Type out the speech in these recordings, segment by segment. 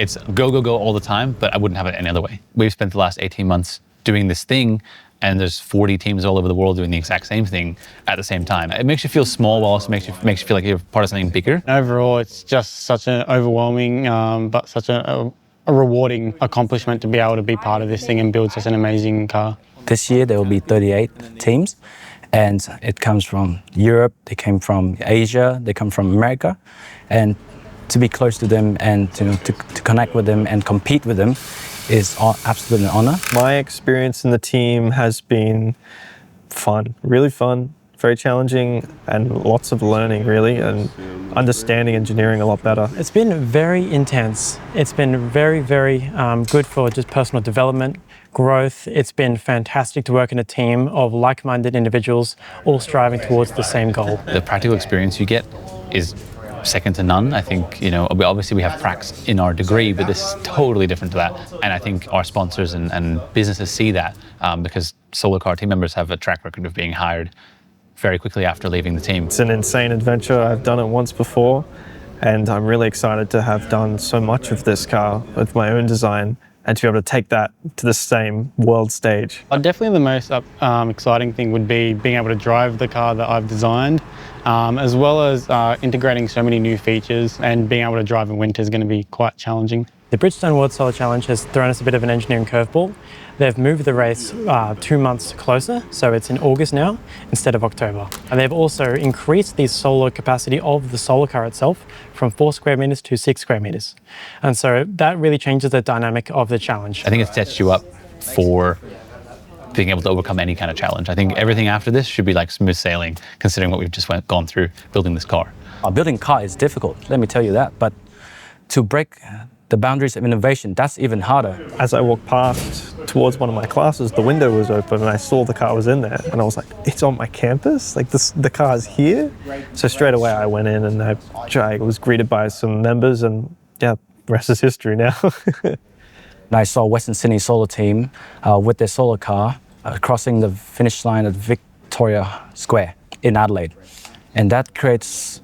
It's go, go, go all the time, but I wouldn't have it any other way. We've spent the last 18 months doing this thing, and there's 40 teams all over the world doing the exact same thing at the same time. It makes you feel small, while also makes you feel like you're part of something bigger. Overall, it's just such an overwhelming, but such a rewarding accomplishment to be able to be part of this thing and build such an amazing car. This year there will be 38 teams, and it comes from Europe, they came from Asia, they come from America, and to be close to them and to connect with them and compete with them is absolutely an honor. My experience in the team has been fun, really fun, very challenging, and lots of learning really, and understanding engineering a lot better. It's been very intense. It's been very, very good for just personal development, growth. It's been fantastic to work in a team of like-minded individuals all striving towards the same goal. The practical experience you get is second to none. I think, obviously we have pracs in our degree, but this is totally different to that. And I think our sponsors and businesses see that because solar car team members have a track record of being hired very quickly after leaving the team. It's an insane adventure. I've done it once before, and I'm really excited to have done so much of this car with my own design and to be able to take that to the same world stage. Definitely the most exciting thing would be being able to drive the car that I've designed, as well as integrating so many new features, and being able to drive in winter is going to be quite challenging. The Bridgestone World Solar Challenge has thrown us a bit of an engineering curveball. They've moved the race 2 months closer, so it's in August now instead of October. And they've also increased the solar capacity of the solar car itself from 4 square meters to 6 square meters. And so that really changes the dynamic of the challenge. I think it sets you up for being able to overcome any kind of challenge. I think everything after this should be like smooth sailing, considering what we've just gone through building this car. Building a car is difficult, let me tell you that, but to break the boundaries of innovation, that's even harder. As I walked past towards one of my classes, the window was open and I saw the car was in there, and I was like, it's on my campus? Like the car's here? So straight away I went in and I was greeted by some members, and yeah, the rest is history now. And I saw Western Sydney Solar team with their solar car crossing the finish line at Victoria Square in Adelaide. And that creates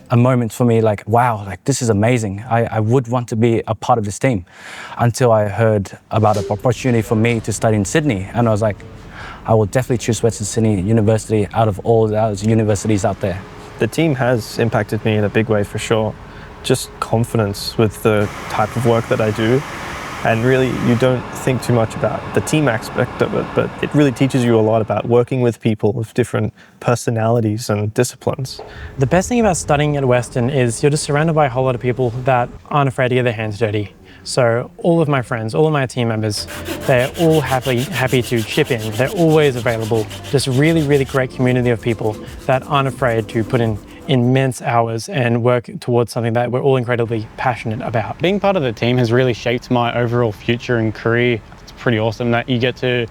a moment for me like, wow, like this is amazing. I would want to be a part of this team, until I heard about an opportunity for me to study in Sydney. And I was like, I will definitely choose Western Sydney University out of all those universities out there. The team has impacted me in a big way for sure. Just confidence with the type of work that I do. And really, you don't think too much about the team aspect of it, but it really teaches you a lot about working with people with different personalities and disciplines. The best thing about studying at Western is you're just surrounded by a whole lot of people that aren't afraid to get their hands dirty. So all of my friends, all of my team members, they're all happy to chip in. They're always available. Just really, really great community of people that aren't afraid to put in immense hours and work towards something that we're all incredibly passionate about. Being part of the team has really shaped my overall future and career. It's pretty awesome that you get to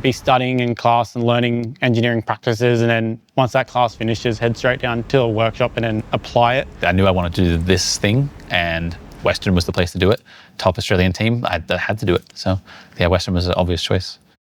be studying in class and learning engineering practices, and then once that class finishes, head straight down to a workshop and then apply it. I knew I wanted to do this thing, and Western was the place to do it. Top Australian team, I had to do it. So yeah, Western was an obvious choice.